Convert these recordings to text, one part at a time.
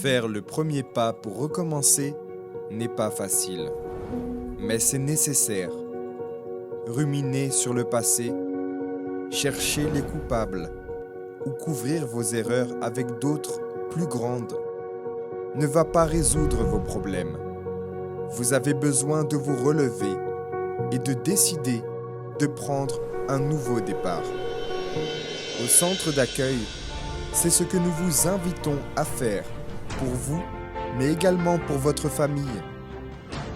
Faire le premier pas pour recommencer n'est pas facile, mais c'est nécessaire. Ruminer sur le passé, chercher les coupables ou couvrir vos erreurs avec d'autres plus grandes ne va pas résoudre vos problèmes. Vous avez besoin de vous relever et de décider de prendre un nouveau départ. Au centre d'accueil, c'est ce que nous vous invitons à faire pour vous, mais également pour votre famille.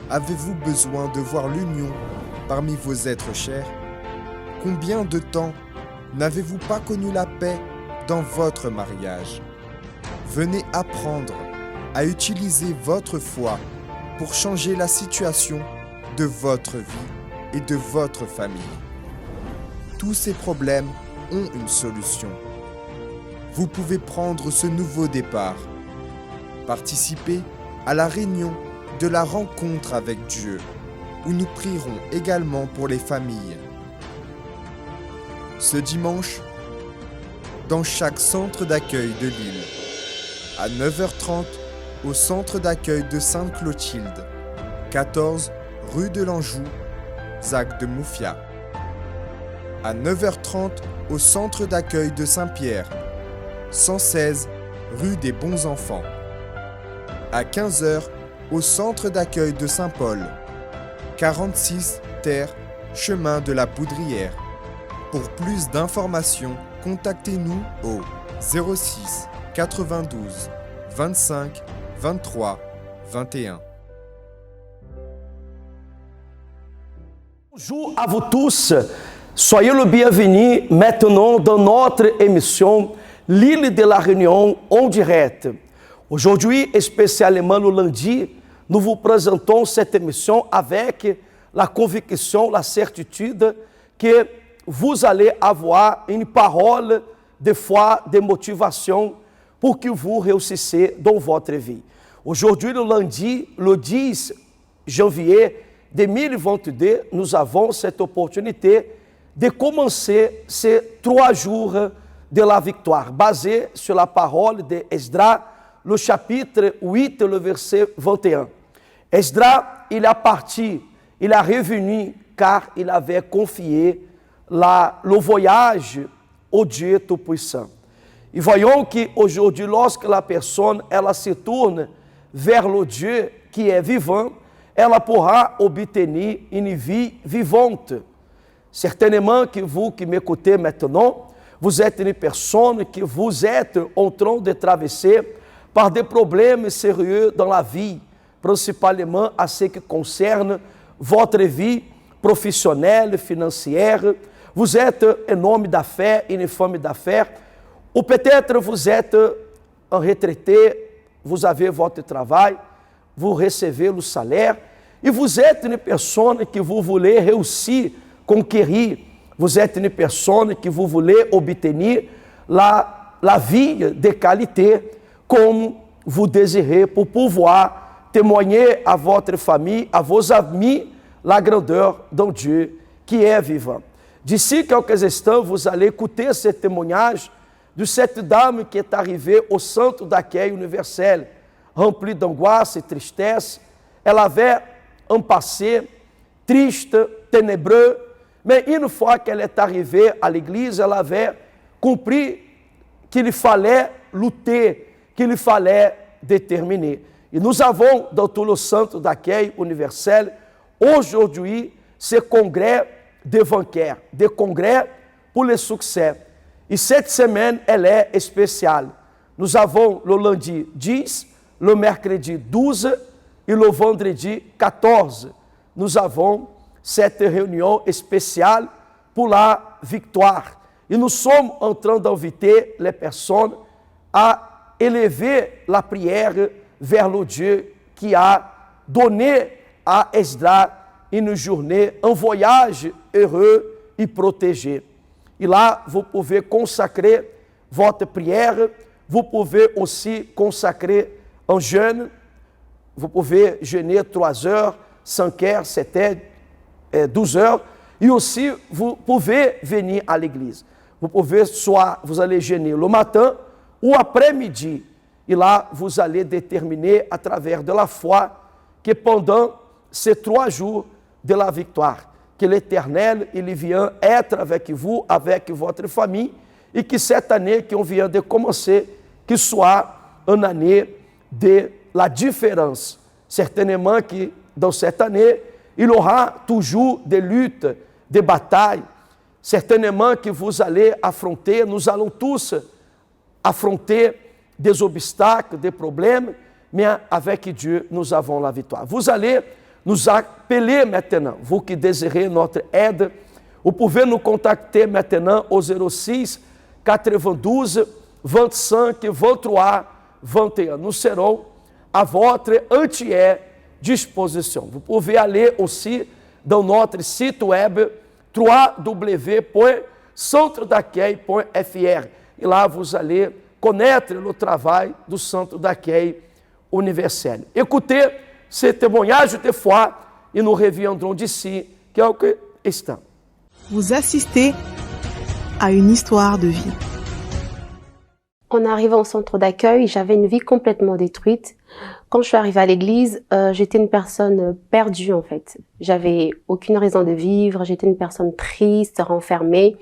Avez-vous besoin de voir l'union parmi vos êtres chers? Combien de temps n'avez-vous pas connu la paix dans votre mariage? Venez apprendre à utiliser votre foi pour changer la situation de votre vie et de votre famille. Tous ces problèmes ont une solution. Vous pouvez prendre ce nouveau départ. Participer à la réunion de la rencontre avec Dieu, où nous prierons également pour les familles. Ce dimanche, dans chaque centre d'accueil de l'île, à 9h30 au centre d'accueil de Sainte-Clotilde, 14 rue de l'Anjou, Zac de Moufia. À 9h30 au centre d'accueil de Saint-Pierre, 116 rue des Bons Enfants. À 15h au centre d'accueil de Saint-Paul, 46 terre chemin de la Poudrière. Pour plus d'informations, contactez-nous au 06 92 25 23 21. Bonjour à vous tous, soyez le bienvenu maintenant dans notre émission L'île de la Réunion en direct. Aujourd'hui, spécialement le lundi, nous vous présentons cette émission avec la conviction, la certitude que vous allez avoir une parole de foi, de motivation pour que vous réussissiez dans votre vie. Aujourd'hui, le lundi, le 10 janvier 2022, nous avons cette opportunité de commencer ces 3 jours de la victoire, basés sur la parole de Esdras, le chapitre 8, le verset 21. Esdras, il est parti, il est revenu car il avait confié le voyage au Dieu Tout-Puissant. Et voyons qu'aujourd'hui, lorsque la personne elle se tourne vers le Dieu qui est vivant, elle pourra obtenir une vie vivante. Certainement que vous qui m'écoutez maintenant, vous êtes une personne que vous êtes en train de traverser par des problèmes sérieux dans la vie, principalement à ce qui concerne votre vie professionnelle, financière. Vous êtes un homme d'affaires, une femme d'affaires, ou peut-être vous êtes un retraité, vous avez votre travail, vous recevez le salaire, et vous êtes une personne que vous voulez réussir, conquérir. Vous êtes une personne que vous voulez obtenir la vie de qualité comme vous désirez pour pouvoir témoigner à votre famille, à vos amis, la grandeur d'un Dieu qui est vivant. D'ici quelques instants, vous allez écouter ce témoignage de cette dame qui est arrivée au centre d'accueil universel, remplie d'angoisse et tristesse. Elle avait un passé triste, ténébreux, mais une fois qu'elle est arrivée à l'église, elle avait compris qu'il fallait lutter, qu'il fallait déterminer. Et nous avons dans tout le centre d'accueil universel, aujourd'hui, ce congrès de vainqueurs, des congrès pour le succès. Et cette semaine, elle est spéciale. Nous avons le lundi 10, le mercredi 12 et le vendredi 14. Nous avons cette réunion spéciale pour la victoire. Et nous sommes en train d'inviter les personnes à élever la prière vers le Dieu qui a donné à Esdras une journée, un voyage heureux et protégé. Et là, vous pouvez consacrer votre prière, vous pouvez aussi consacrer un jeûne, vous pouvez jeûner 3 heures, 5 heures, 7 heures, 12 heures, et aussi vous pouvez venir à l'église. Vous pouvez soit vous allez jeûner le matin ou après-midi. Et là, vous allez déterminer à travers de la foi que pendant ces 3 jours de la victoire, que l'Éternel, il vient être avec vous, avec votre famille, et que cette année qu'on vient de commencer, que soit une année de la différence. Certainement que dans cette année, il y aura toujours des luttes, des batailles. Certainement que vous allez affronter, nous allons tous affronter des obstacles, des problèmes, mais avec Dieu, nous avons la victoire. Vous allez nous appeler maintenant, vous qui désirez notre aide, vous pouvez nous contacter maintenant au 06 92 25 23 21. Nous serons à votre entière disposition. Vous pouvez aller aussi dans notre site web www.centrodaccueil.fr et là vous allez connaître le travail du Centre d'accueil universel. Écoutez ces témoignages de foi et nous reviendrons d'ici quelques instants. Vous assistez à une histoire de vie. En arrivant au centre d'accueil, j'avais une vie complètement détruite. Quand je suis arrivée à l'église, j'étais une personne perdue en fait. J'avais aucune raison de vivre, j'étais une personne triste, renfermée.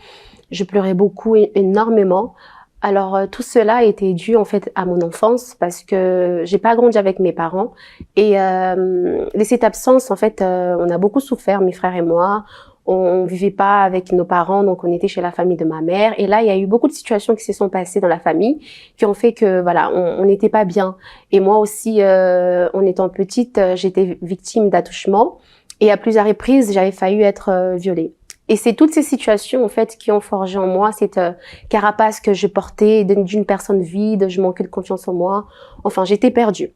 Je pleurais beaucoup, énormément. Alors tout cela était dû en fait à mon enfance parce que j'ai pas grandi avec mes parents et de cette absence en fait on a beaucoup souffert, mes frères et moi. On vivait pas avec nos parents, donc on était chez la famille de ma mère. Et là, il y a eu beaucoup de situations qui se sont passées dans la famille, qui ont fait que voilà, on n'était pas bien. Et moi aussi, en étant petite, j'étais victime d'attouchement. Et à plusieurs reprises, j'avais failli être violée. Et c'est toutes ces situations en fait qui ont forgé en moi cette carapace que je portais d'une personne vide. Je manquais de confiance en moi. Enfin, j'étais perdue.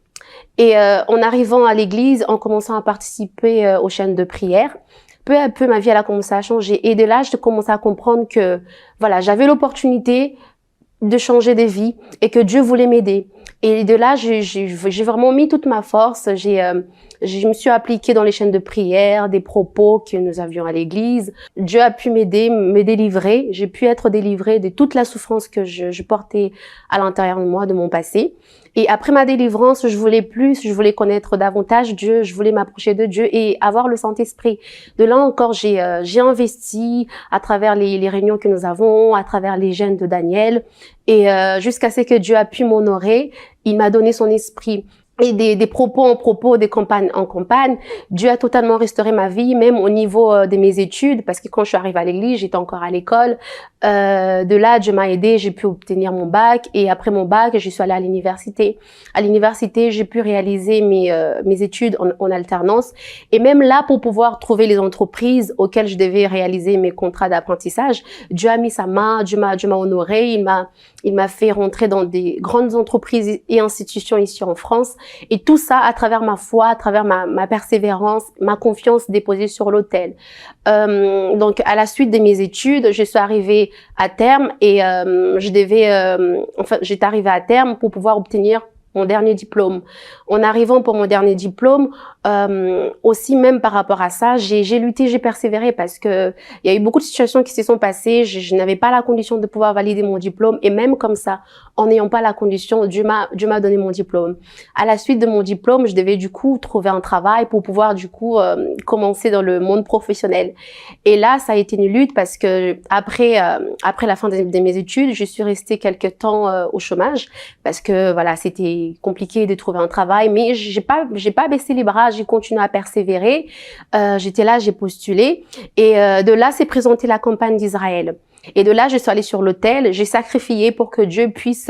Et en arrivant à l'église, en commençant à participer aux chaînes de prière, peu à peu, ma vie, elle a commencé à changer. Et de là, je commençais à comprendre que, voilà, j'avais l'opportunité de changer de vie et que Dieu voulait m'aider. Et de là, j'ai vraiment mis toute ma force. Je me suis appliquée dans les chaînes de prière, des propos que nous avions à l'église. Dieu a pu m'aider, me délivrer. J'ai pu être délivrée de toute la souffrance que je portais à l'intérieur de moi, de mon passé. Et après ma délivrance, je voulais plus, je voulais connaître davantage Dieu, je voulais m'approcher de Dieu et avoir le Saint-Esprit. De là encore, j'ai investi à travers les réunions que nous avons, à travers les gènes de Daniel, et jusqu'à ce que Dieu a pu m'honorer. Il m'a donné son esprit. Et des propos en propos, des campagnes en campagne, Dieu a totalement restauré ma vie, même au niveau de mes études, parce que quand je suis arrivée à l'église, j'étais encore à l'école. De là, Dieu m'a aidée, j'ai pu obtenir mon bac, et après mon bac, je suis allée à l'université. À l'université, j'ai pu réaliser mes études en alternance, et même là, pour pouvoir trouver les entreprises auxquelles je devais réaliser mes contrats d'apprentissage, Dieu a mis sa main, Dieu m'a honorée, il m'a fait rentrer dans des grandes entreprises et institutions ici en France. Et tout ça à travers ma foi, à travers ma persévérance, ma confiance déposée sur l'autel. Donc, à la suite de mes études, je suis arrivée à terme et j'étais arrivée à terme pour pouvoir obtenir mon dernier diplôme. En arrivant pour mon dernier diplôme, aussi même par rapport à ça, j'ai lutté, j'ai persévéré parce que il y a eu beaucoup de situations qui se sont passées. Je n'avais pas la condition de pouvoir valider mon diplôme et même comme ça, en n'ayant pas la condition, Dieu m'a donné mon diplôme. À la suite de mon diplôme, je devais du coup trouver un travail pour pouvoir du coup commencer dans le monde professionnel. Et là, ça a été une lutte parce que après la fin de mes études, je suis restée quelques temps au chômage parce que voilà, c'était compliqué de trouver un travail, mais j'ai pas baissé les bras, j'ai continué à persévérer. J'étais là, j'ai postulé et de là s'est présentée la campagne d'Israël. Et de là, je suis allée sur l'autel, j'ai sacrifié pour que Dieu puisse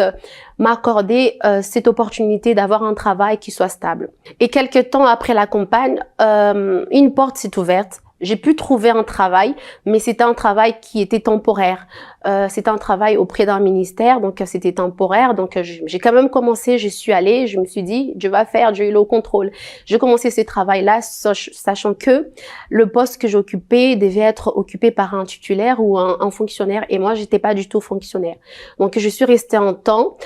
m'accorder cette opportunité d'avoir un travail qui soit stable. Et quelques temps après la campagne, une porte s'est ouverte. J'ai pu trouver un travail, mais c'était un travail qui était temporaire. C'était un travail auprès d'un ministère, donc c'était temporaire. Donc j'ai quand même commencé, je suis allée, je me suis dit, Dieu va faire, Dieu est au contrôle. J'ai commencé ce travail-là, sachant que le poste que j'occupais devait être occupé par un titulaire ou un fonctionnaire, et moi j'étais pas du tout fonctionnaire. Donc je suis restée un temps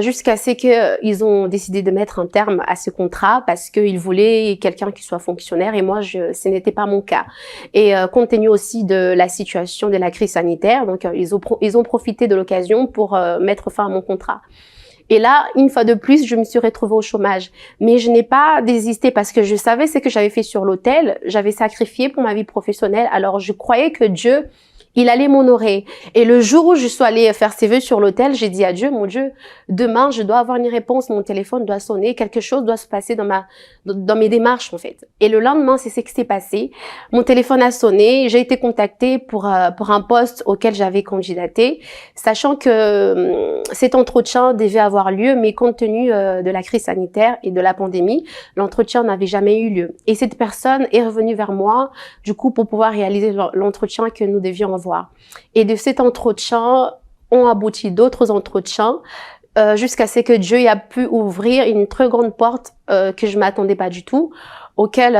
jusqu'à ce que ils ont décidé de mettre un terme à ce contrat parce qu'ils voulaient quelqu'un qui soit fonctionnaire, et moi ce n'était pas mon cas. Et compte tenu aussi de la situation de la crise sanitaire, donc ils ont profité de l'occasion pour mettre fin à mon contrat. Et là, une fois de plus, je me suis retrouvée au chômage. Mais je n'ai pas désisté parce que je savais ce que j'avais fait sur l'autel. J'avais sacrifié pour ma vie professionnelle. Alors, je croyais que Dieu, il allait m'honorer. Et le jour où je suis allée faire ses vœux sur l'autel, j'ai dit à Dieu, mon Dieu, demain, je dois avoir une réponse, mon téléphone doit sonner, quelque chose doit se passer dans mes démarches, en fait. Et le lendemain, c'est ce qui s'est passé. Mon téléphone a sonné, j'ai été contactée pour un poste auquel j'avais candidaté, sachant que cet entretien devait avoir lieu, mais compte tenu de la crise sanitaire et de la pandémie, l'entretien n'avait jamais eu lieu. Et cette personne est revenue vers moi, du coup, pour pouvoir réaliser l'entretien que nous devions avoir. Et de cet entretien, ont abouti d'autres entretiens jusqu'à ce que Dieu a pu ouvrir une très grande porte que je m'attendais pas du tout, auquel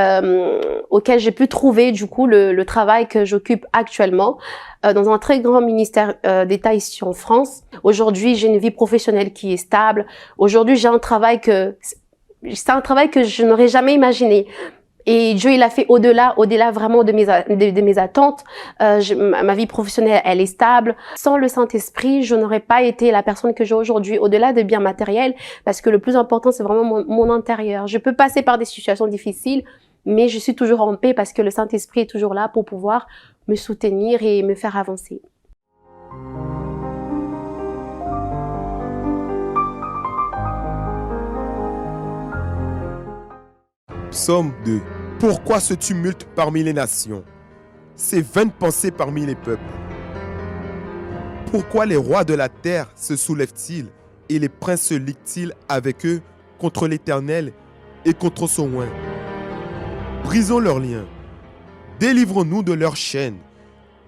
j'ai pu trouver du coup le travail que j'occupe actuellement dans un très grand ministère d'État ici en France. Aujourd'hui, j'ai une vie professionnelle qui est stable. Aujourd'hui, c'est un travail que je n'aurais jamais imaginé. Et Dieu, il a fait au-delà vraiment de mes attentes. Ma vie professionnelle, elle est stable. Sans le Saint-Esprit, je n'aurais pas été la personne que j'ai aujourd'hui, au-delà des biens matériels, parce que le plus important, c'est vraiment mon intérieur. Je peux passer par des situations difficiles, mais je suis toujours en paix parce que le Saint-Esprit est toujours là pour pouvoir me soutenir et me faire avancer. Psaume 2. Pourquoi ce tumulte parmi les nations, ces vaines pensées parmi les peuples? Pourquoi les rois de la terre se soulèvent-ils et les princes se liguent-ils avec eux contre l'Éternel et contre son oint? Brisons leurs liens, délivrons-nous de leurs chaînes.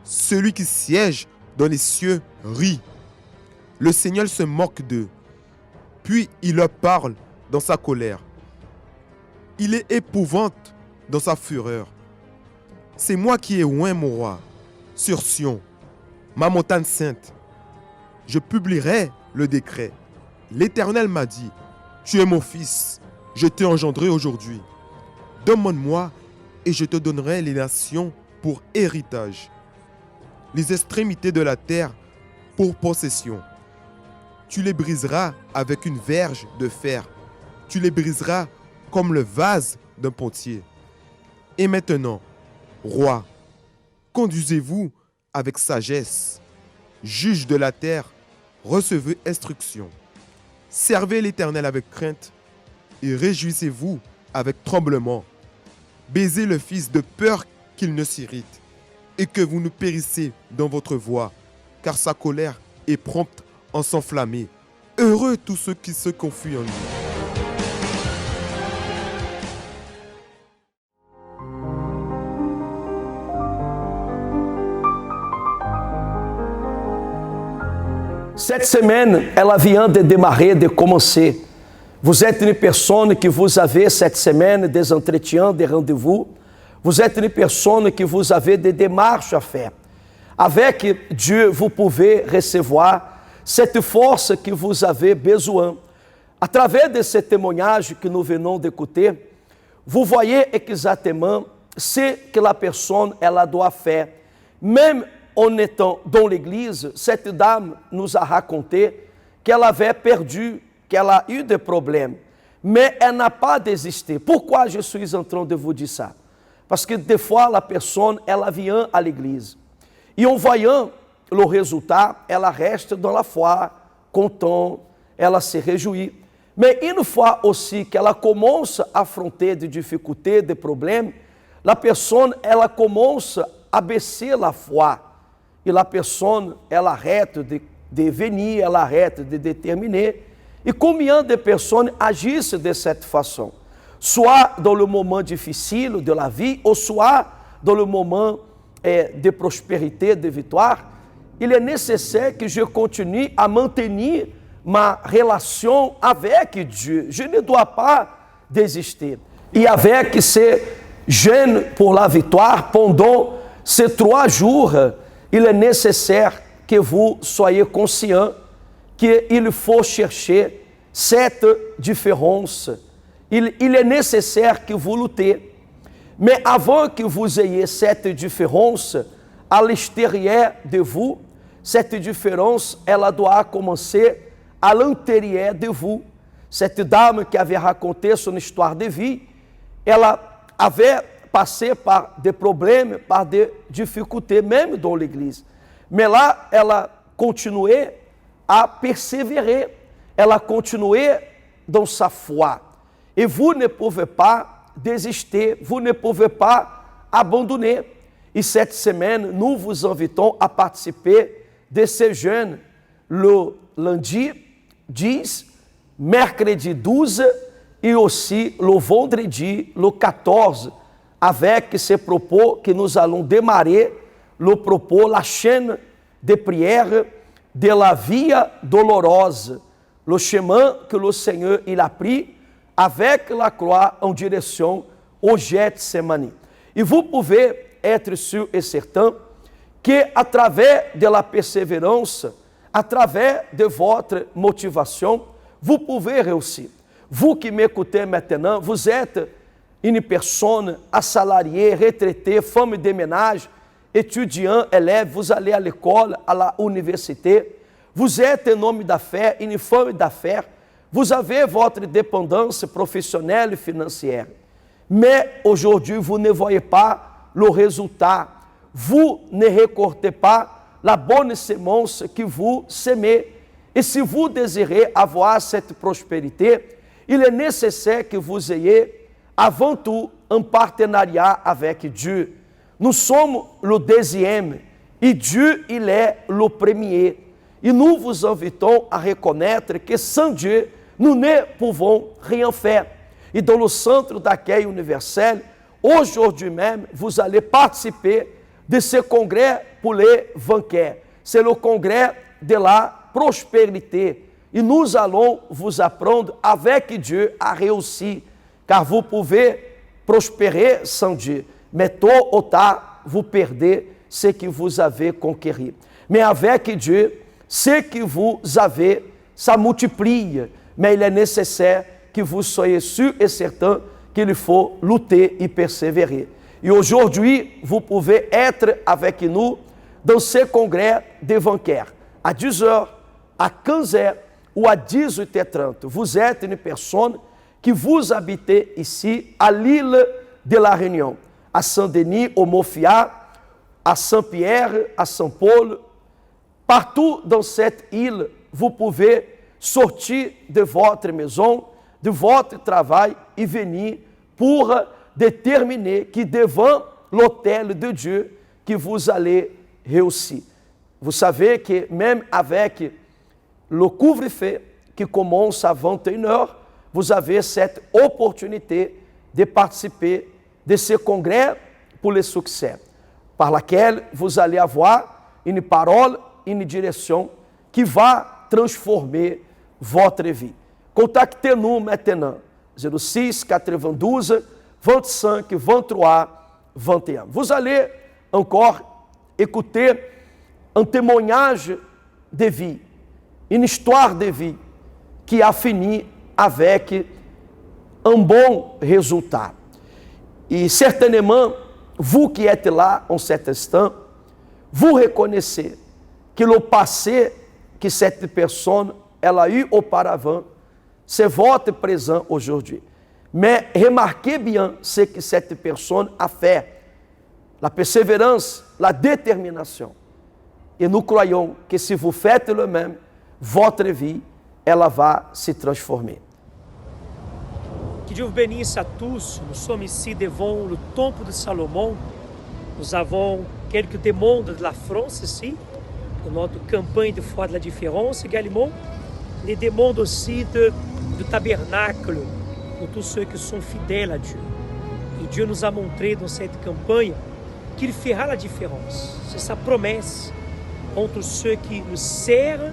Celui qui siège dans les cieux rit. Le Seigneur se moque d'eux, puis il leur parle dans sa colère. Il est épouvante dans sa fureur. C'est moi qui ai oint mon roi sur Sion, ma montagne sainte. Je publierai le décret. L'Éternel m'a dit, tu es mon fils, je t'ai engendré aujourd'hui. Demande-moi et je te donnerai les nations pour héritage, les extrémités de la terre pour possession. Tu les briseras avec une verge de fer. Tu les briseras comme le vase d'un pontier. Et maintenant, roi, conduisez-vous avec sagesse. Juge de la terre, recevez instruction. Servez l'Éternel avec crainte et réjouissez-vous avec tremblement. Baisez le Fils de peur qu'il ne s'irrite et que vous ne périssez dans votre voie, car sa colère est prompte en s'enflammer. Heureux tous ceux qui se confient en lui. Cette semaine, ela vient de démarrer, de commencer. Vous êtes une personne que vous avez cette semaine des entretiens, des rendez-vous. Vous êtes une personne que vous avez des démarches à faire. Avec Dieu, vous pouvez recevoir cette force que vous avez besoin. À travers de ce témoignage que nous venons d'écouter, vous voyez exactement ce que la personne elle doit faire. Même en étant dans l'église, cette dame nous a raconté qu'elle avait perdu, qu'elle a eu des problèmes. Mais elle n'a pas désisté. Pourquoi je suis en train de vous dire ça? Parce que des fois, la personne, elle vient à l'église. Et en voyant le résultat, elle reste dans la foi, contente, elle se réjouit. Mais une fois aussi qu'elle commence à affronter des difficultés, des problèmes, la personne, elle commence à baisser la foi. Et la personne, elle arrête de venir, elle arrête de déterminer. Et combien de personnes agissent de cette façon? Soit dans le moment difficile de la vie, ou soit dans le moment de prospérité, de victoire. Il est nécessaire que je continue à maintenir ma relation avec Dieu. Je ne dois pas désister. Et avec ces jeûnes pour la victoire, pendant ces 3 jours, il est nécessaire que vous soyez conscient qu'il faut chercher cette différence. Il est nécessaire que vous luttez. Mais avant que vous ayez cette différence à l'extérieur de vous, cette différence, elle doit commencer à l'intérieur de vous. Cette dame qui avait raconté son histoire de vie, ela avait passé par des problèmes, par des difficultés, même dans l'église. Mais là, ela continuait à persévérer, ela continuait dans sa foi. Et vous ne pouvez pas désister, vous ne pouvez pas abandonner. Et cette semaine, nous vous invitons à participer de ces jeunes le lundi 10, mercredi 12 et aussi le vendredi le 14, avec ce propos que nous allons démarrer, le propos, la chaîne de prière de la via dolorosa, le chemin que le Seigneur il a pris avec la croix en direction au Getsemane. Et vous pouvez être sûr et certain que à travers de la persévérance, à travers de votre motivation, vous pouvez réussir. Vous qui m'écoutez maintenant, vous êtes une personne assalariée, retraitée, femme de ménage, étudiant, élève, vous allez à l'école, à l'université, vous êtes un homme d'affaires, une femme d'affaires, vous avez votre dépendance professionnelle et financière. Mais aujourd'hui, vous ne voyez pas le résultat. Vous ne récoltez pas la bonne semence que vous semez. Et si vous désirez avoir cette prospérité, il est nécessaire que vous ayez avant tout un partenariat avec Dieu. Nous sommes le deuxième et Dieu, il est le premier. Et nous vous invitons à reconnaître que sans Dieu, nous ne pouvons rien faire. Et dans le centre d'accueil universel, aujourd'hui même, vous allez participer de ce congrès pour les vainqueurs. C'est le congrès de la prospérité. Et nous allons vous apprendre avec Dieu à réussir. Car vous pouvez prospérer sans Dieu. Mais tôt ou tard, vous perdez ce que vous avez conquis. Mais avec Dieu, ce que vous avez, ça multiplie. Mais il est nécessaire que vous soyez sûr et certain qu'il faut lutter et persévérer. Et aujourd'hui, vous pouvez être avec nous dans ce congrès de vainqueurs. À 10h, à 15h ou à 18h30. Vous êtes une personne que vous habitez ici à l'île de la Réunion, à Saint-Denis, au Mofia, à Saint-Pierre, à Saint-Paul. Partout dans cette île, vous pouvez sortir de votre maison, de votre travail et venir pour déterminer que devant l'autel de Dieu que vous allez réussir. Vous savez que même avec le couvre-feu qui commence à 21h, vous avez cette opportunité de participer de ce congrès pour le succès, par laquelle vous allez avoir une parole, une direction qui va transformer votre vie. Contactez-nous maintenant, 06 92 25 23 21. Vous allez encore écouter un témoignage de vie, une histoire de vie qui a fini avec un bon résultat. Et certainement, vous qui êtes là en cet instant, vous reconnaissez que le passé que cette personne elle a eu auparavant, c'est votre présent aujourd'hui. Mais remarquez bien ce que cette personne a fait. La persévérance, la détermination. Et nous croyons que si vous faites le même, votre vie, ela va se transformer. Que Dieu vous bénisse à tous. Nous sommes ici devant le temple de Salomon. Nous avons quelques demandes de la France ici, de notre campagne de foi de la différence également. Les demandes aussi du tabernacle, pour tous ceux qui sont fidèles à Dieu. Et Dieu nous a montré dans cette campagne qu'il fera la différence. C'est sa promesse entre ceux qui le servent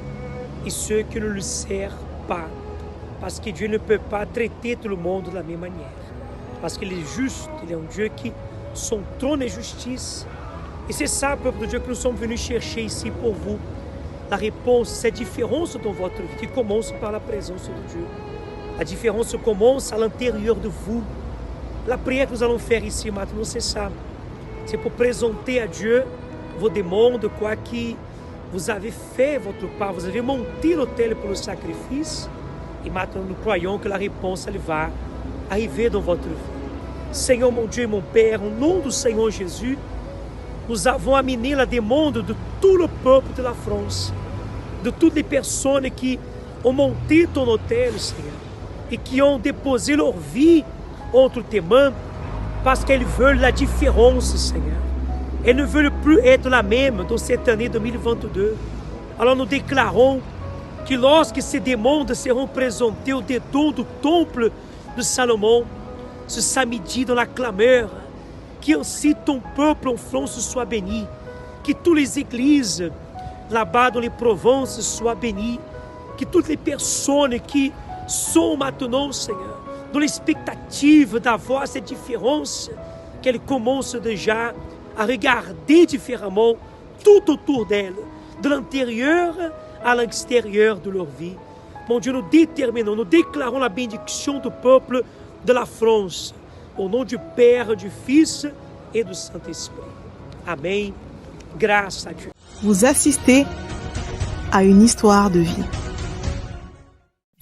et ceux qui ne le servent pas. Parce que Dieu ne peut pas traiter tout le monde de la même manière. Parce qu'il est juste, il est un Dieu qui son trône est justice. Et c'est ça, peuple de Dieu, que nous sommes venus chercher ici pour vous. La réponse, cette différence dans votre vie qui commence par la présence de Dieu. La différence commence à l'intérieur de vous. La prière que nous allons faire ici maintenant, c'est ça. C'est pour présenter à Dieu vos demandes, quoi, qui vous avez fait votre part, vous avez monté l'autel pour le sacrifice, et maintenant nous croyons que la réponse elle va arriver dans votre vie. Seigneur mon Dieu et mon Père, au nom du Seigneur Jésus, nous avons amené la demande de tout le peuple de la France, de toutes les personnes qui ont monté ton autel, Seigneur, et qui ont déposé leur vie entre tes mains, parce qu'elles veulent la différence, Seigneur. Elles ne veulent plus être la même dans cette année 2022. Alors nous déclarons que lorsque ces demandes seront présentées au-dedans du temple de Salomon, ce samedi dans la clameur, qu'ainsi ton peuple en France soit béni, que toutes les églises là-bas dans les provinces soient bénies, que toutes les personnes qui sont maintenant, Seigneur, dans l'expectative d'avoir cette différence, qu'elles commencent déjà à regarder différemment tout autour d'elles, de l'intérieur à l'extérieur de leur vie. Mon Dieu, nous déterminons, nous déclarons la bénédiction du peuple de la France, au nom du Père, du Fils et du Saint-Esprit. Amen. Grâce à Dieu. Vous assistez à une histoire de vie.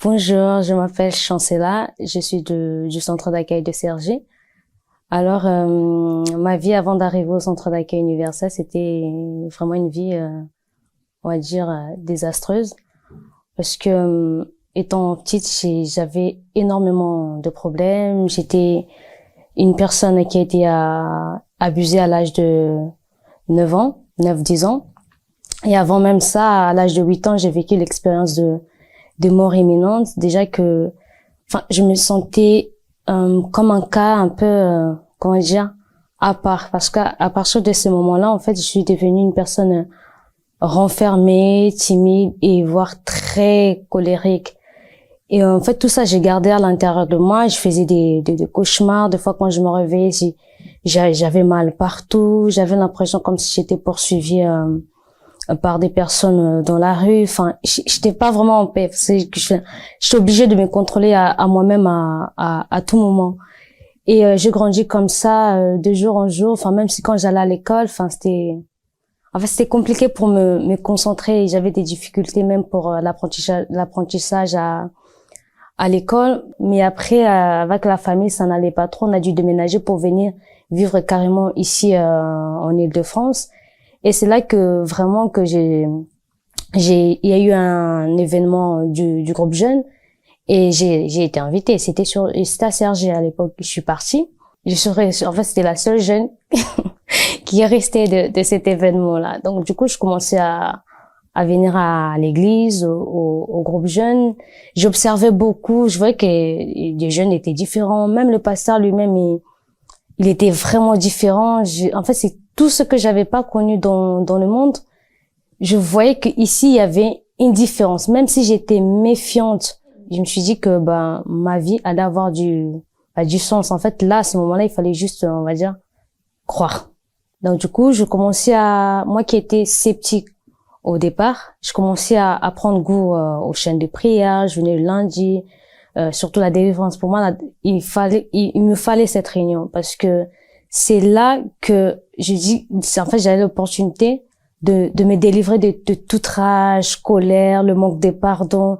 Bonjour, je m'appelle Chancela, je suis du centre d'accueil de Cergy. Alors, ma vie avant d'arriver au centre d'accueil universel, c'était vraiment une vie, on va dire, désastreuse. Parce que, étant petite, j'avais énormément de problèmes. J'étais une personne qui a été abusée à l'âge de 9-10 ans. Et avant même ça, à l'âge de 8 ans, j'ai vécu l'expérience de mort imminente. Déjà que, je me sentais comme un cas un peu, comment dire, à part. Parce qu'à partir de ce moment-là, en fait, je suis devenue une personne renfermée, timide et voire très colérique. Et en fait, tout ça, j'ai gardé à l'intérieur de moi. Je faisais des cauchemars. Des fois, quand je me réveillais, j'avais mal partout. J'avais l'impression comme si j'étais poursuivie par des personnes dans la rue. Enfin, j'étais pas vraiment en paix. J'étais obligée de me contrôler à moi-même à tout moment. Et j'ai grandi comme ça de jour en jour. Enfin, même si quand j'allais à l'école, c'était compliqué pour me concentrer. J'avais des difficultés même pour l'apprentissage à l'école. Mais après, avec la famille, ça n'allait pas trop. On a dû déménager pour venir vivre carrément ici en Île-de-France. Et c'est là que vraiment que il y a eu un événement du groupe jeune et j'ai été invitée. C'était à Cergy à l'époque. Je suis partie. En fait, c'était la seule jeune qui est restée de cet événement-là. Donc, du coup, je commençais à venir à l'église, au groupe jeune. J'observais beaucoup. Je voyais que les jeunes étaient différents. Même le pasteur lui-même, il était vraiment différent. En fait, c'est tout ce que j'avais pas connu dans le monde. Je voyais que ici il y avait une différence. Même si j'étais méfiante, je me suis dit que ma vie allait avoir du sens. En fait, là, à ce moment-là, il fallait juste, on va dire, croire. Donc du coup, moi qui étais sceptique au départ, je commençais à prendre goût aux chaînes de prière. Je venais le lundi, surtout la délivrance. Pour moi, il me fallait cette réunion parce que c'est là que j'avais l'opportunité de me délivrer de toute rage, colère, le manque de pardon,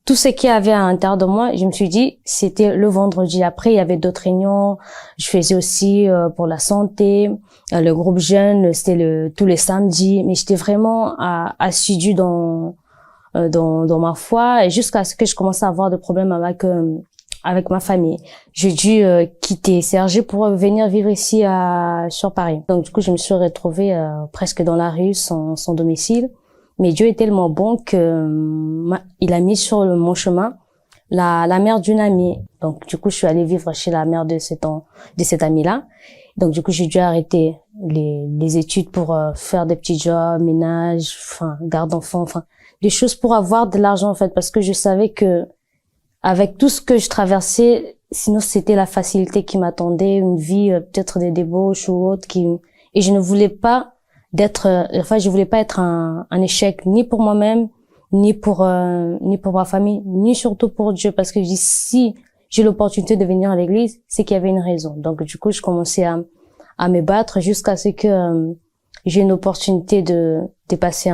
tout ce qu'il y avait à l'intérieur de moi. Je me suis dit, c'était le vendredi. Après, il y avait d'autres réunions. Je faisais aussi pour la santé, le groupe jeune, c'était tous les samedis. Mais j'étais vraiment assidue dans ma foi, et jusqu'à ce que je commence à avoir des problèmes avec ma famille. J'ai dû quitter Cergy pour venir vivre ici sur Paris. Donc du coup, je me suis retrouvée presque dans la rue, sans domicile. Mais Dieu est tellement bon que il a mis sur mon chemin la mère d'une amie. Donc du coup, je suis allée vivre chez la mère de cette amie-là. Donc du coup, j'ai dû arrêter les études pour faire des petits jobs, ménage, garde d'enfants, des choses pour avoir de l'argent en fait, parce que je savais que avec tout ce que je traversais, sinon c'était la facilité qui m'attendait, une vie peut-être des débauches ou autre et je ne voulais pas je voulais pas être un échec ni pour moi-même, ni pour ma famille, ni surtout pour Dieu, parce que si j'ai l'opportunité de venir à l'église, c'est qu'il y avait une raison. Donc du coup, je commençais à me battre jusqu'à ce que j'ai une opportunité de passer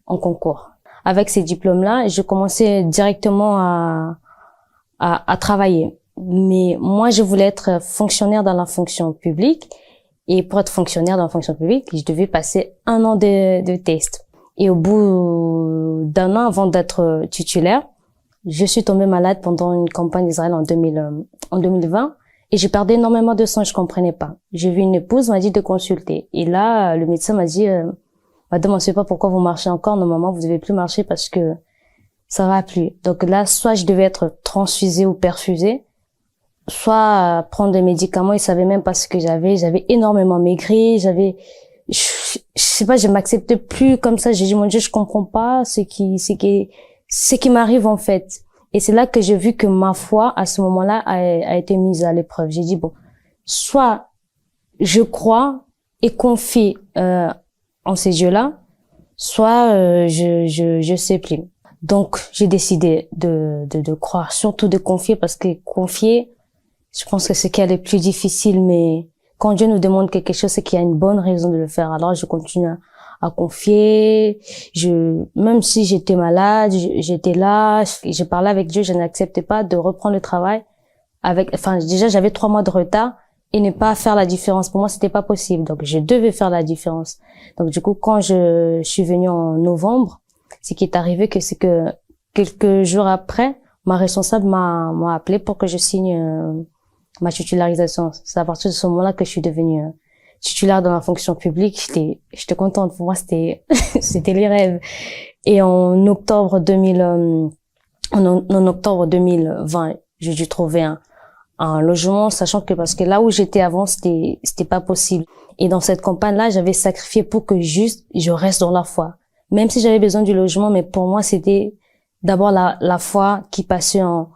en concours. Avec ces diplômes-là, je commençais directement à travailler. Mais moi, je voulais être fonctionnaire dans la fonction publique. Et pour être fonctionnaire dans la fonction publique, je devais passer 1 an de test. Et au bout d'1 an avant d'être titulaire, je suis tombée malade pendant une campagne d'Israël en 2020. Et j'ai perdu énormément de sang, je comprenais pas. J'ai vu une épouse, m'a dit de consulter. Et là, le médecin m'a dit, madame, on ne sait pas pourquoi vous marchez encore. Normalement, vous devez plus marcher parce que ça va plus. Donc là, soit je devais être transfusée ou perfusée, soit prendre des médicaments. Ils savaient même pas ce que j'avais. J'avais énormément maigri. Je sais pas, je m'acceptais plus comme ça. J'ai dit, mon Dieu, je comprends pas ce qui m'arrive en fait. Et c'est là que j'ai vu que ma foi, à ce moment-là, a été mise à l'épreuve. J'ai dit, bon, soit je crois et confie en ces dieux-là, soit je sais plus. Donc, j'ai décidé de croire, surtout de confier, parce que confier, je pense que c'est ce qui est le plus difficile, mais quand Dieu nous demande quelque chose, c'est qu'il y a une bonne raison de le faire. Alors, je continue à confier. Même si j'étais malade, j'étais là, je parlais avec Dieu, je n'acceptais pas de reprendre le travail déjà, j'avais 3 mois de retard et ne pas faire la différence. Pour moi, c'était pas possible. Donc, je devais faire la différence. Donc, du coup, quand je suis venue en novembre, ce qui est arrivé, c'est que quelques jours après, ma responsable m'a appelé pour que je signe ma titularisation. C'est à partir de ce moment-là que je suis devenue titulaire dans la fonction publique. J'étais contente. Pour moi, c'était les rêves. Et en octobre 2020, j'ai dû trouver un logement, sachant que parce que là où j'étais avant, c'était pas possible. Et dans cette campagne-là, j'avais sacrifié pour que juste je reste dans la foi. Même si j'avais besoin du logement, mais pour moi, c'était d'abord la foi qui passait en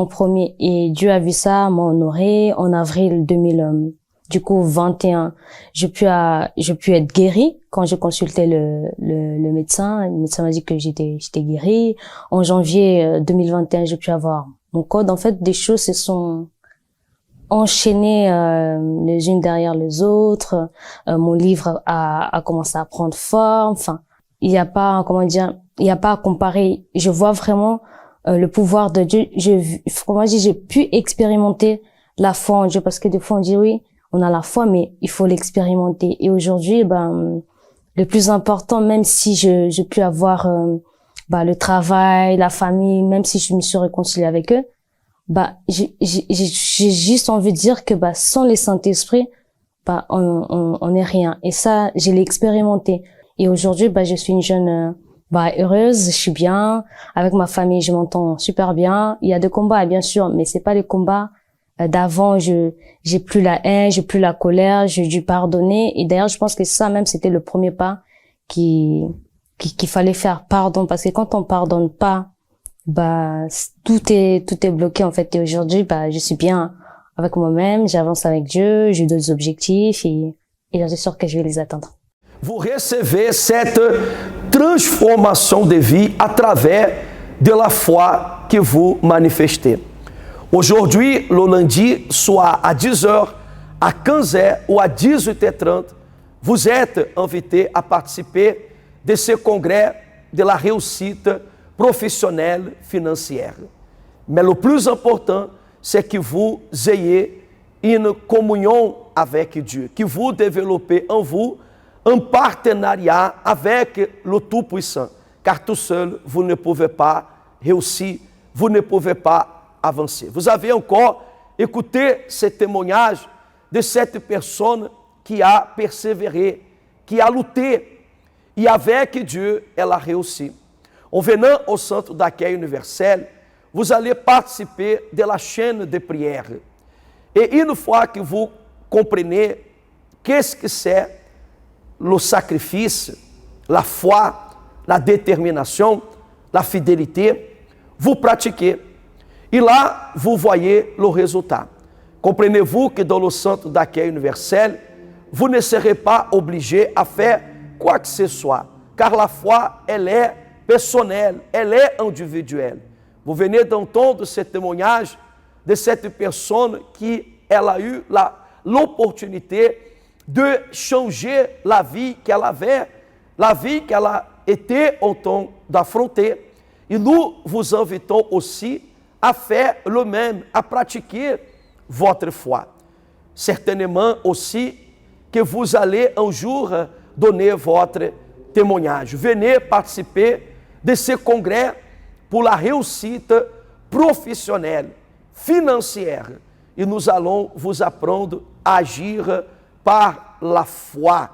premier. Et Dieu a vu ça, m'a honoré. En avril 2021, j'ai pu être guérie quand j'ai consulté le médecin. Le médecin m'a dit que j'étais guérie. En janvier 2021, j'ai pu avoir mon code. En fait, des choses se sont enchaînées les unes derrière les autres. Mon livre a commencé à prendre forme. Enfin, il y a pas à comparer. Je vois vraiment le pouvoir de Dieu. J'ai pu expérimenter la foi en Dieu, parce que des fois on dit oui, on a la foi, mais il faut l'expérimenter. Et aujourd'hui, le plus important, même si j'ai pu avoir le travail, la famille, même si je me suis réconciliée avec eux, j'ai juste envie de dire que sans le Saint-Esprit, on est rien. Et ça, je l'ai expérimenté. Et aujourd'hui, je suis une jeune heureuse, je suis bien avec ma famille, je m'entends super bien. Il y a des combats, bien sûr, mais c'est pas les combats d'avant. J'ai plus la haine, j'ai plus la colère, j'ai dû pardonner. Et d'ailleurs, je pense que ça même, c'était le premier pas qu'il fallait faire, pardon, parce que quand on pardonne pas, tout est bloqué en fait. Et aujourd'hui, je suis bien avec moi-même, j'avance avec Dieu, j'ai d'autres objectifs et j'en suis sûre que je vais les atteindre. Vous recevez cette transformation de vie à travers de la foi que vous manifestez. Aujourd'hui, le lundi, soit à 10h, à 15h ou à 18h30, vous êtes invité à participer de ce congrès de la réussite professionnelle financière. Mais le plus important, c'est que vous ayez une communion avec Dieu, que vous développez en vous un partenariat avec le Tout-Puissant, car tout seul, vous ne pouvez pas réussir, vous ne pouvez pas avancer. Vous avez encore écouté ce témoignage de cette personne qui a persévéré, qui a lutté, et avec Dieu, elle a réussi. En venant au centre d'accueil universel, vous allez participer de la chaîne de prière. Et une fois que vous comprenez qu'est-ce que c'est le sacrifice, la foi, la détermination, la fidélité, vous pratiquez. Et là, vous voyez le résultat. Comprenez-vous que dans le centre d'accueil universel, vous ne serez pas obligé à faire quoi que ce soit, car la foi, elle est personnelle, elle est individuelle. Vous venez d'entendre ce témoignage de cette personne qui elle a eu l'opportunité de changer la vie qu'elle avait, la vie qu'elle été autant d'affronter, et nous vous invitons aussi à faire le même, à pratiquer votre foi. Certainement aussi que vous allez un jour donner votre témoignage. Venez participer de ce congrès pour la réussite professionnelle, financière. Et nous allons vous apprendre à agir par la foi.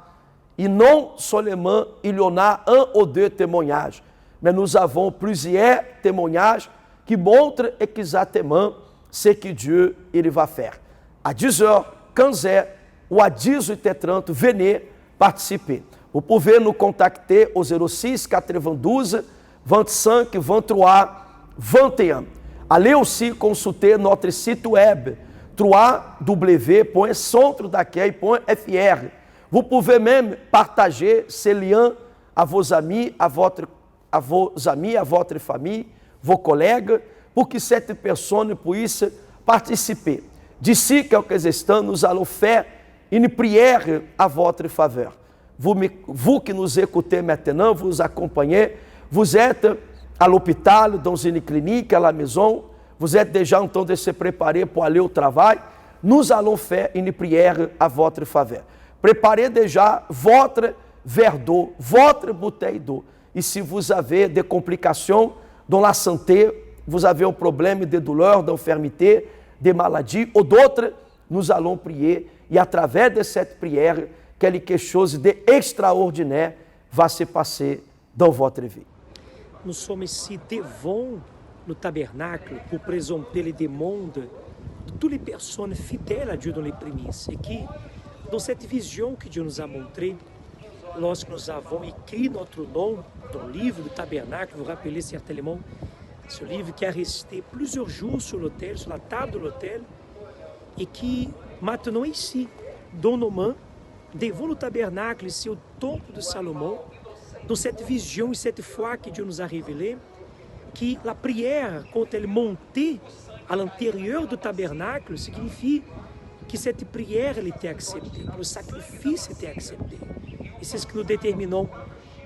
Et non seulement il y en a un ou deux témoignages, mais nous avons plusieurs témoignages qui montrent exactement ce que Dieu il va faire. À 10h, 15h ou à 18h30, venez participer. Vous pouvez nous contacter au 06 92 25 23 21. Allez aussi consulter notre site web www.centrodaccueil.fr. Vous pouvez même partager ces liens à vos amis, à votre famille, vos collègues, pour que cette personne puisse participer. D'ici quelques instants, nous allons faire une prière à votre faveur. Vous qui nous écoutez maintenant, vous accompagnez, vous êtes à l'hôpital, dans une clinique, à la maison, vous êtes déjà en train de se préparer pour aller au travail. Nous allons faire une prière à votre faveur. Préparez déjà votre verre d'eau, votre bouteille d'eau. Et si vous avez des complications dans la santé, vous avez un problème de douleur, d'infirmité, de maladie ou d'autres, nous allons prier. Et à travers de cette prière, quelque chose d'extraordinaire va se passer dans votre vie. Nous sommes ici devant le tabernacle pour présenter les demandes de toutes les personnes fidèles à Dieu dans les prémices. Et qui, dans cette vision que Dieu nous a montrée, lorsque nous avons écrit notre nom dans le livre du tabernacle, vous vous rappelez certainement, ce livre qui a resté plusieurs jours sur l'autel, sur la table de l'autel, et qui, maintenant ici, dans nos mains, devant le tabernacle, ici au temple de Salomon, dans cette vision et cette foi que Dieu nous a révélée, que la prière, quand elle montait à l'intérieur du tabernacle, signifie que cette prière elle était acceptée, que le sacrifice était accepté. Et c'est ce que nous déterminons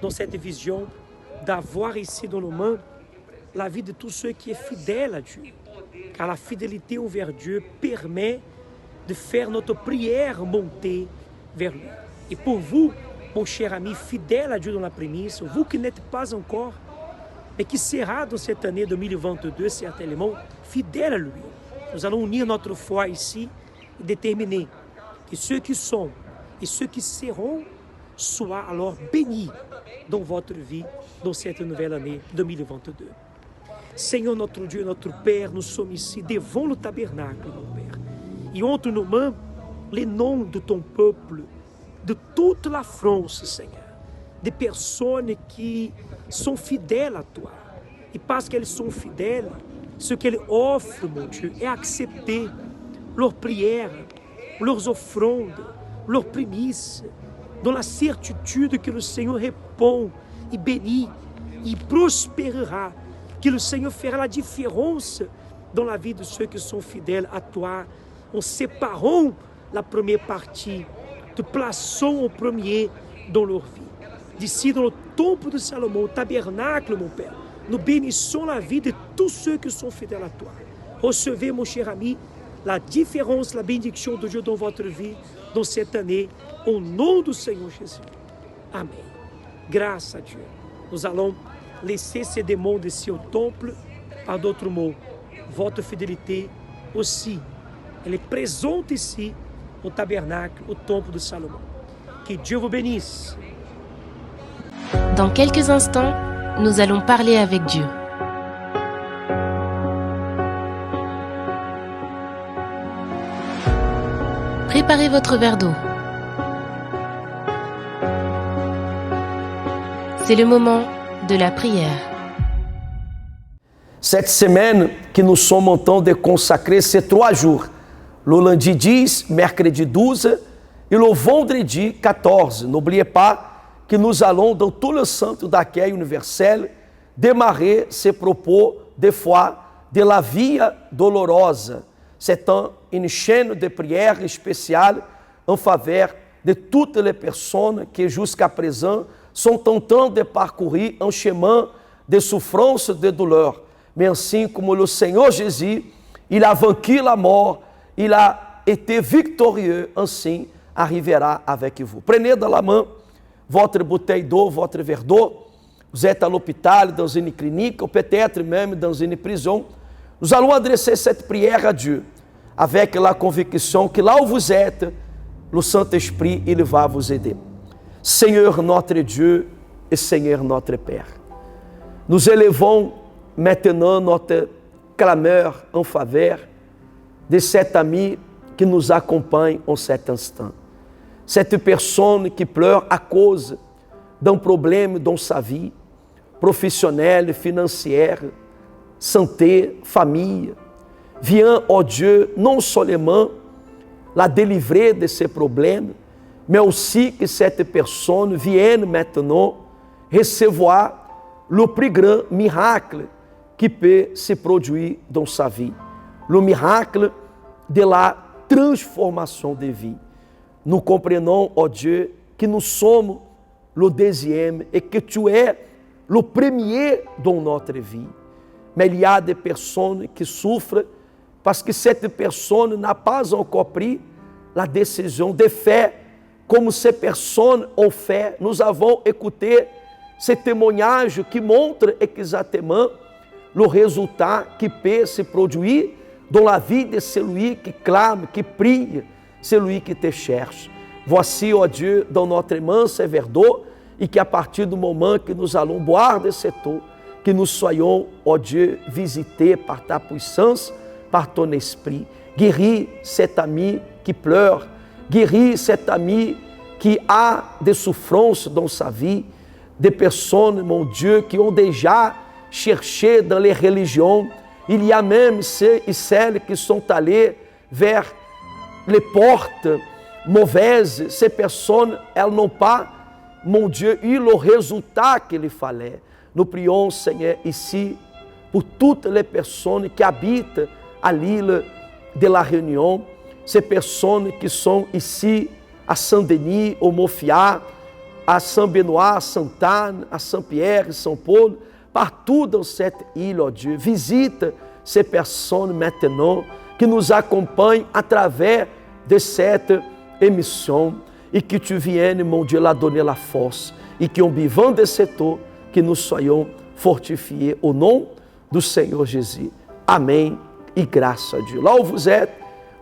dans cette vision, d'avoir ici dans nos mains la vie de tous ceux qui sont fidèles à Dieu. Car la fidélité envers Dieu permet de faire notre prière monter vers lui. Et pour vous, mon cher ami fidèle à Dieu dans la prémisse, vous qui n'êtes pas encore, mais qui sera dans cette année 2022 certainement fidèle à lui, nous allons unir notre foi ici et déterminer que ceux qui sont et ceux qui seront soient alors bénis dans votre vie dans cette nouvelle année 2022. Seigneur notre Dieu, notre Père, nous sommes ici devant le tabernacle, mon Père, et entre nos mains les noms de ton peuple, de toute la France, Seigneur, des personnes qui sont fidèles à toi. Et parce qu'elles sont fidèles, ce qu'elles offrent, mon Dieu, est accepté. Leurs prières, leurs offrandes, leurs prémices, dans la certitude que le Seigneur répond et bénit et prospérera, que le Seigneur fera la différence dans la vie de ceux qui sont fidèles à toi, en séparant la première partie, te plaçons en premier dans leur vie. D'ici dans le temple de Salomon, au tabernacle, mon Père, nous bénissons la vie de tous ceux qui sont fidèles à toi. Recevez, mon cher ami, la différence, la bénédiction de Dieu dans votre vie, dans cette année, au nom du Seigneur Jésus. Amen. Grâce à Dieu. Nous allons laisser ces démons ici au temple. Par d'autres mots, votre fidélité aussi, elle est présente ici, au tabernacle, au temple de Salomon. Que Dieu vous bénisse. Dans quelques instants, nous allons parler avec Dieu. Préparez votre verre d'eau. C'est le moment de la prière. Cette semaine que nous sommes en train de consacrer ces 3 jours, le lundi 10, mercredi 12 et le vendredi 14. N'oubliez pas que nous allons dans tout le centre d'accueil universel démarrer ces propos de foi de la Via Dolorosa. C'est une chaîne de prière spéciale en faveur de toutes les personnes qui jusqu'à présent sont tentant de parcourir un chemin de souffrance, de douleur. Mais assim como le Seigneur Jésus, il a vaincu la mort, il a été victorieux, ainsi arriverá avec vous. Prenez dans la main votre bouteille d'eau, votre verre d'eau. Vous êtes à l'hôpital, dans une clinique, ou peut-être même dans une prison. Nous allons adresser cette prière à Dieu, avec la conviction que là où vous êtes, le Saint-Esprit, il va vous aider. Seigneur notre Dieu et Seigneur notre Père, nous élevons maintenant notre clameur en faveur de cet ami qui nous accompagne en cet instant. Cette personne qui pleure à cause d'un problème dans sa vie, professionnelle, financière, santé, famille. Viens, ó Dieu, non seulement la délivrer de ces problèmes, mais aussi que cette personne vienne maintenant recevoir le plus grand miracle qui peut se produire dans sa vie. Le miracle de la transformation de vie. Nous comprenons, ó Dieu, que nous sommes le deuxième et que tu es le premier dans notre vie. Mais il y a des personnes qui souffrent parce que cette personne n'a pas encore pris la décision de faire comme ces personnes ont fait. Nous avons écouté ces témoignages qui montrent exactement le résultat qui peut se produire dans la vie de celui qui clame, qui prie, celui qui te cherche. Voici, ó Dieu, dans notre main ce verre d'eau, et qu'à partir du moment que nous allons boire de cette eau, que nous soyons, ó Dieu, visités par ta puissance, par ton esprit. Guéris cet ami qui pleure, guéris cet ami qui a des souffrances dans sa vie, des personnes, mon Dieu, qui ont déjà cherché dans les religions. Il y a même ceux et celles qui sont allés vers les portes mauvaises. Ces personnes, elles n'ont pas, mon Dieu, eu le résultat qu'il fallait. Nous prions, Seigneur, ici, pour toutes les personnes qui habitent à l'île de la Réunion, ces personnes qui sont ici à Saint-Denis, au Montfiat, à Saint-Benoît, à Sainte-Anne, à Saint-Pierre, Saint-Paul, partout dans cette île, ó Dieu. Visite ces personnes maintenant qui nous accompagnent à travers de cette émission et que tu viennes, mon Dieu, leur donner la force et qu'en buvant de cette eau, que nous soyons fortifiés au nom du Seigneur Jésus. Amém e graças a Dieu. Là où vous êtes,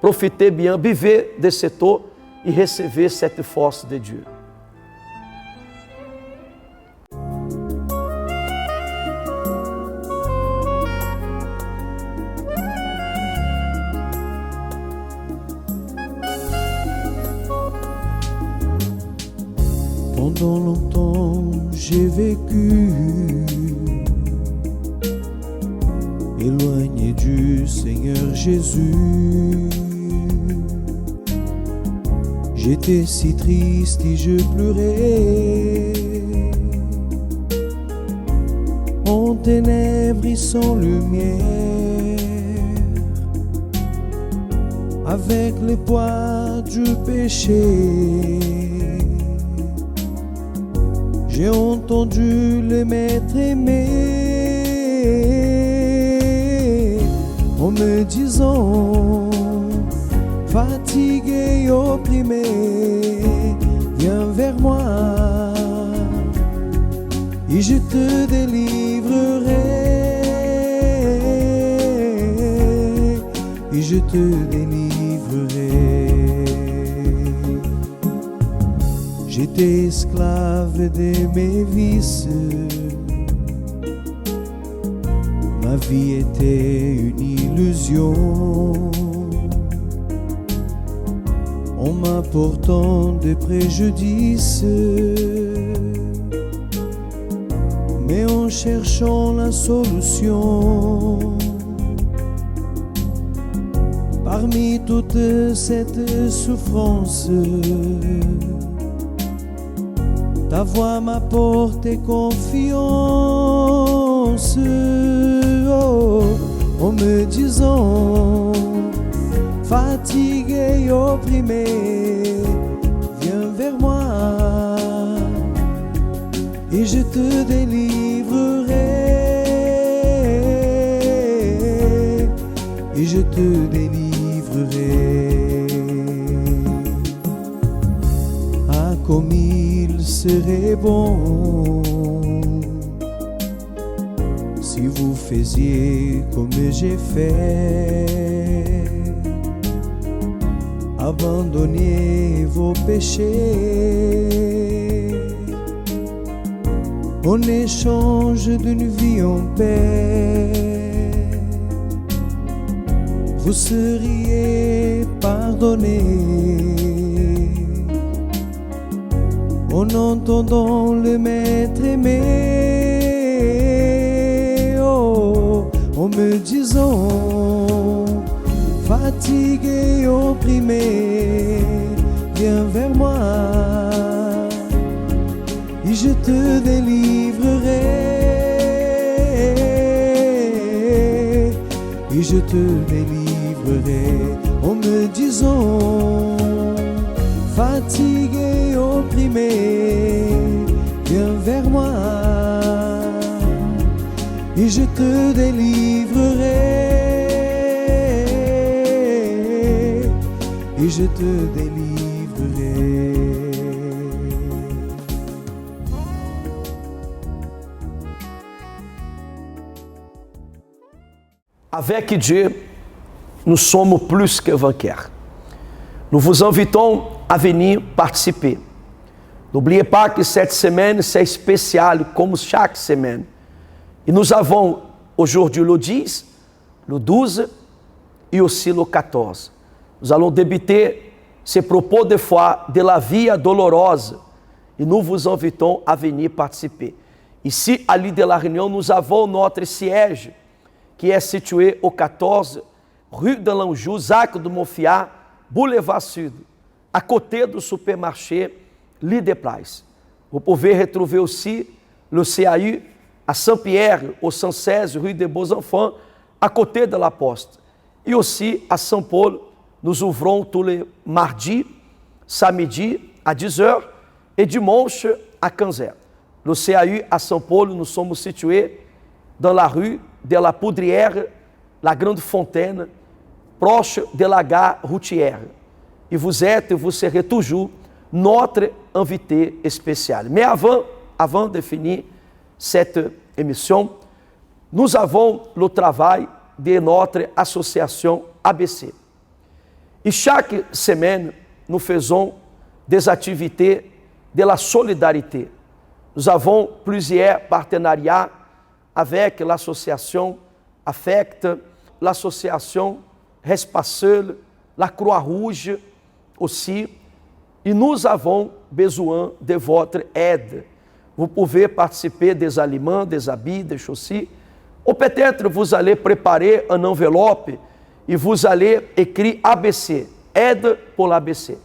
profitez bien, buvez de cette eau et recevez cette force de Dieu. Pendant longtemps, j'ai vécu éloigné du Seigneur Jésus. J'étais si triste et je pleurais en ténèbres et sans lumière, avec le poids du péché. J'ai entendu le maître aimer en me disant, fatigué et opprimé, viens vers moi et je te délivrerai, et je te délivrerai. J'étais esclave de mes vices, ma vie était une illusion, en m'apportant des préjudices, mais en cherchant la solution. Parmi toute cette souffrance, ta voix m'apporte confiance, oh, en me disant, fatigué et opprimé, viens vers moi je te délivrerai, et je te délivrerai. Ah, comme il serait bon si vous faisiez comme j'ai fait, abandonnez vos péchés en échange d'une vie en paix. Vous seriez pardonnés en entendant le Maître aimer, oh, en me disant: fatigué, opprimé, viens vers moi, et je te délivrerai, et je te délivrerai, en me disant: fatigué, opprimé, viens vers moi, et je te délivrerai, et je te délivrerai. Avec Dieu, nous sommes plus que vainqueurs. Nous vous invitons à venir participer. N'oubliez pas que cette semaine, c'est spécial comme chaque semaine. Et nous avons aujourd'hui le 10, le 12 et aussi le 14. Nous allons débuter ces propos de foi de la Via Dolorosa et nous vous invitons à venir participer. Ici, à l'île de la Réunion, nous avons notre siège qui est situé au 14 rue de l'Anjou, Zac de Montfiat, Boulevard Sud, à côté du supermarché Leader Price. Vous pouvez retrouver aussi le CAU à Saint-Pierre, au 116 rue des Beaux-Enfants, à côté de la Poste. Et aussi à Saint-Paul, nous ouvrons tous les mardis, samedi à 10h et dimanche à 15h. Le CAU à Saint-Paul, nous sommes situés dans la rue de la Poudrière, la Grande Fontaine, proche de la gare routière. Et vous êtes et vous serez toujours notre invité spécial. Mais avant de finir cette émission, nous avons le travail de notre association ABC. Et chaque semaine, nous faisons des activités de la solidarité. Nous avons plusieurs partenariats avec l'association Affect, l'association Respaceul, la Croix-Rouge aussi. Et nous avons besoin de votre aide. Vous pouvez participer des aliments, des habits, des chaussures. Ou peut-être vous allez préparer un enveloppe et vous allez écrire ABC, aide pour l'ABC.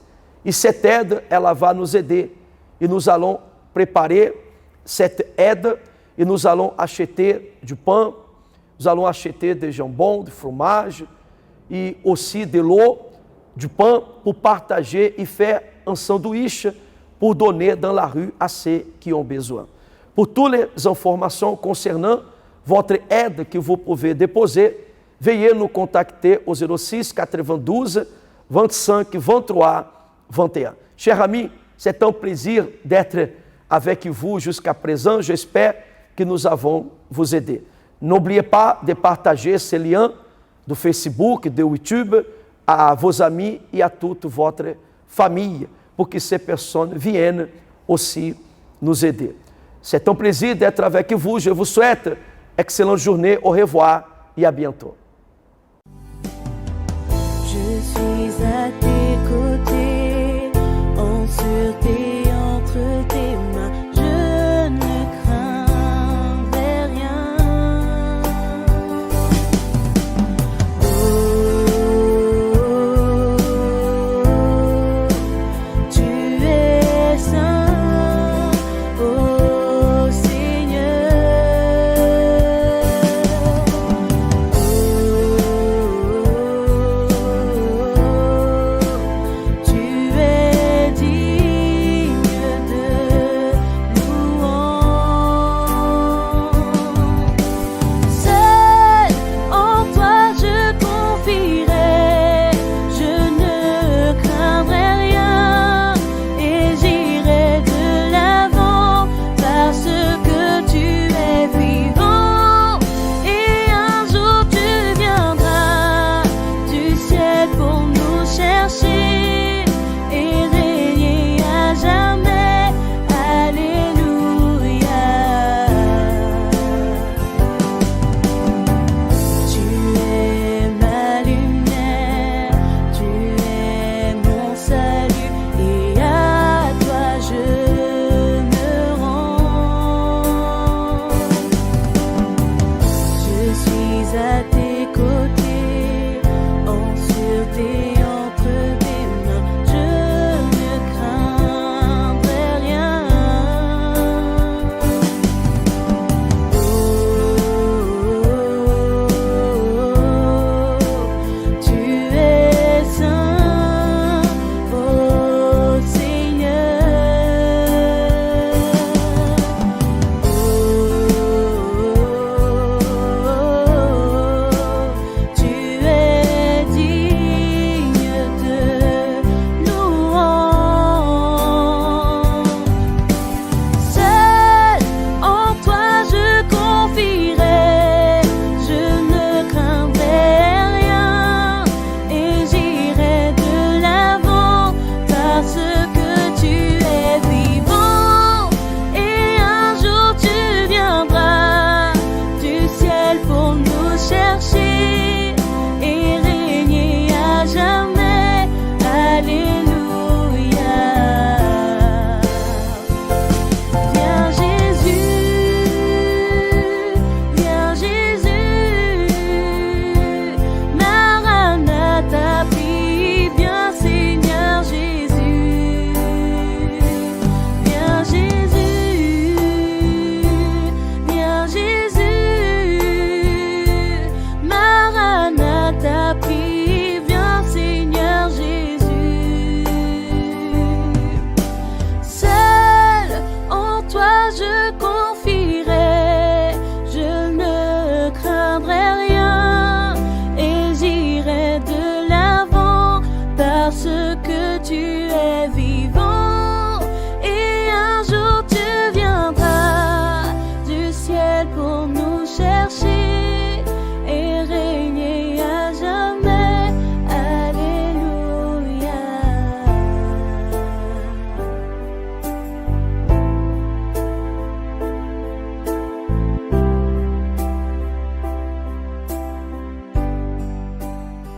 Et cette aide, elle va nous aider. Et nous allons préparer cette aide et nous allons acheter du pain, nous allons acheter du jambon, du fromage et aussi de l'eau, du pain pour partager et faire un sandwich pour donner dans la rue à ceux qui ont besoin. Pour toutes les informations concernant votre aide que vous pouvez déposer, veuillez nous contacter au 06 92 25 23 21. Chers amis, c'est un plaisir d'être avec vous jusqu'à présent. J'espère que nous avons vous aidé. N'oubliez pas de partager ce lien do Facebook, do YouTube, à vos amis et à toute votre famille, pour que ces personnes viennent aussi nous aider. C'est un plaisir d'être avec vous. Je vous souhaite excellente journée. Au revoir et à bientôt. Je suis à tes côtés, en sûreté entre tes mains. Je ne craindrai rien. Oh, tu es saint, ô Seigneur. Oh, t'es entre tes mains, je ne craindrai rien. Tu es saint, ô Seigneur. Tu es digne de louange. Seul en toi je confierai, je ne craindrai rien et j'irai de l'avant parce que tu es vivant. Et un jour tu viendras du ciel pour nous chercher et régner à jamais. Alléluia. Viens Jésus, viens Jésus, Maranatha, prie bien Seigneur Jésus. Viens Jésus, viens Jésus, Maranatha, prie bien Seigneur Jésus. Seul en toi je confierai, je ne craindrai rien et j'irai de l'avant parce que tu es vivant.